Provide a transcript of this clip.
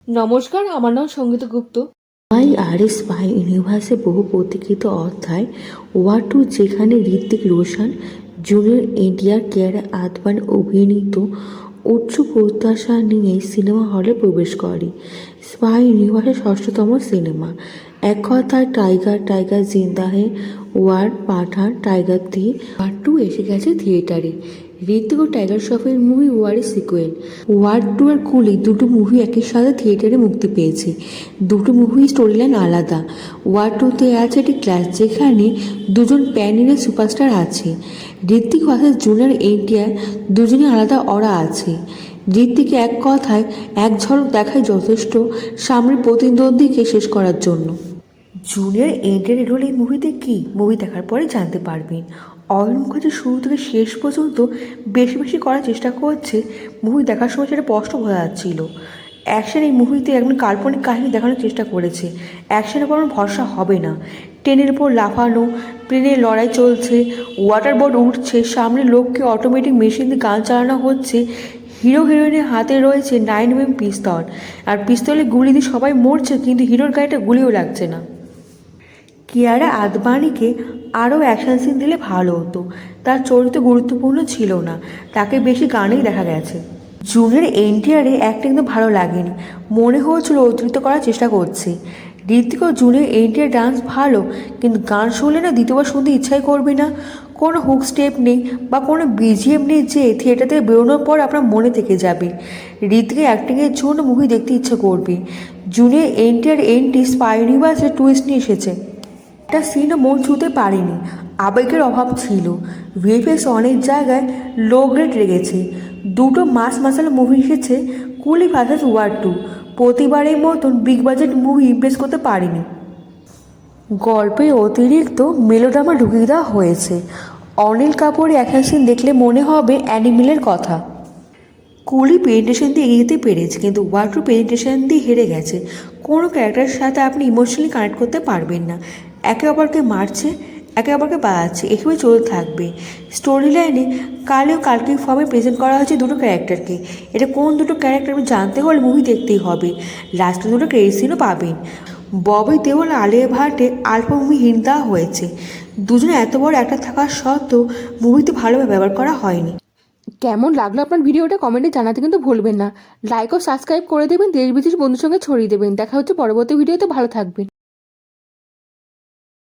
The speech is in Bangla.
নমস্কার, আমার নাম সঙ্গীতা গুপ্ত। স্পাই ইউনিভার্সে বহু প্রতীক্ষিত অধ্যায় ওয়ার টু, যেখানে ঋত্বিক রোশন, জুনিয়র এনটিআর, কিয়ারা আদভানি অভিনীত উচ্চ প্রত্যাশা নিয়ে সিনেমা হলে প্রবেশ করে। স্পাই ইউনিভার্সের ষষ্ঠতম সিনেমা। এক কথায় টাইগার টাইগার জিন্দা হে, ওয়ার পাঠান টাইগার দিয়ে ওয়ার টু এসে গেছে থিয়েটারে। ঋত্বিক ও টাইগার শ্রফের মুভি ওয়ারের সিকুয়েল। ওয়ার টু আর কুলি দুটো মুভি একই সাথে থিয়েটারে মুক্তি পেয়েছে। দুটো মুভি স্টোরিলাইন আলাদা। ওয়ার টুতে আছে একটি ক্লাস যেখানে দুজন প্যান ইন্ডিয়া সুপারস্টার আছে। ঋত্বিক ভার্সেস জুনিয়র এনটিআর, দুজনই আলাদা অরা আছে। ঋত্বিকে এক কথায় এক ঝলক দেখায় যথেষ্ট সামনের প্রতিদ্বন্দ্বীকে শেষ করার জন্য। জুনিয়র এনটিআর রোল এই মুভিতে কী, মুভি দেখার পরে জানতে পারবেন। অয়ন মুখার্জি শুরু থেকে শেষ পর্যন্ত বেশি বেশি করার চেষ্টা করছে, মুভি দেখার সময় সেটা স্পষ্ট বোঝা যাচ্ছিল। অ্যাকশন এই মুভিতে একদম কাল্পনিক কাহিনী দেখানোর চেষ্টা করেছে। অ্যাকশনের কোনো ভরসা হবে না। ট্রেনের উপর লাফানো, প্লেনের লড়াই চলছে, ওয়াটার বোর্ড উঠছে, সামনে লোককে অটোমেটিক মেশিন দিয়ে গান চালানো হচ্ছে। হিরো হিরোইনের হাতে রয়েছে 9mm পিস্তল, আর পিস্তলে গুলি দিয়ে সবাই মরছে, কিন্তু হিরোর গায়ে গুলিও লাগছে না। কিয়ারা আদভানিকে আরও অ্যাকশন সিন দিলে ভালো হতো, তার চরিত্র গুরুত্বপূর্ণ ছিল না, তাকে বেশি গানেই দেখা গেছে। জুনিয়র এনটিআরে অ্যাক্টিং তো ভালো লাগেনি, মনে হচ্ছিল অতিরিক্ত করার চেষ্টা করছে। ঋত্বিক ও জুনিয়র এনটিআর ডান্স ভালো, কিন্তু গান শুনলে না দ্বিতীয়বার শুনতে ইচ্ছাই করবে না। কোনো হুক স্টেপ নেই বা কোনো বিজিএম নেই যে থিয়েটার থেকে বেরোনোর পর আপনার মনে থেকে যাবে। ঋত্বিকের অ্যাক্টিংয়ের জন্য মুভি দেখতে ইচ্ছা করবে। জুনিয়র এনটিআর এন্ট্রি স্পাই ইউনিভার্সে টুইস্ট নিয়ে এসেছে। একটা সিনও মন ছুঁতে পারেনি, আবেগের অভাব ছিল। ভিএফএক্স অনেক জায়গায় লো গ্রেড লেগেছে। দুটো মাস মাসালা মুভি এসেছে, কুলি ভার্সেস ওয়ার টু। প্রতিবারের মতন বিগ বাজেট মুভি ইমপ্রেস করতে পারেনি। গল্পে অতিরিক্ত মেলোড্রামা ঢুকিয়ে দেওয়া হয়েছে। অনিল কাপুরের অ্যাকশন সিন দেখলে মনে হবে অ্যানিমেলের কথা। কুলি প্রেজেন্টেশন দিয়ে এগিয়ে যেতে পেরেছে, কিন্তু ওয়ার টু প্রেজেন্টেশন দিয়ে হেরে গেছে। কোনো ক্যারেক্টারের সাথে আপনি ইমোশনালি কানেক্ট করতে পারবেন না। একে অপরকে মারছে, একে অপরকে বাড়াচ্ছে, এভাবে চলতে থাকবে। স্টোরি লাইনে কালেও কালকির ফর্মে প্রেজেন্ট করা হয়েছে দুটো ক্যারেক্টারকে। এটা কোন দুটো ক্যারেক্টার জানতে হলে মুভি দেখতেই হবে। লাস্টে দুটো ক্রেডিট সিনও পাবেন। ববি দেওল, আলিয়া ভাটে আলফা মুভি হিন্ট দেওয়া হয়েছে। দুজনে এত বড় একটা থাকার সত্ত্বেও মুভিতে ভালোভাবে ব্যবহার করা হয়নি। কেমন লাগলো আপনার ভিডিওটা কমেন্টে জানাতে কিন্তু ভুলবেন না। লাইক ও সাবস্ক্রাইব করে দেবেন, দেশ বিদেশ বন্ধুর সঙ্গে ছড়িয়ে দেবেন। দেখা হচ্ছে পরবর্তী ভিডিওতে, ভালো থাকবেন।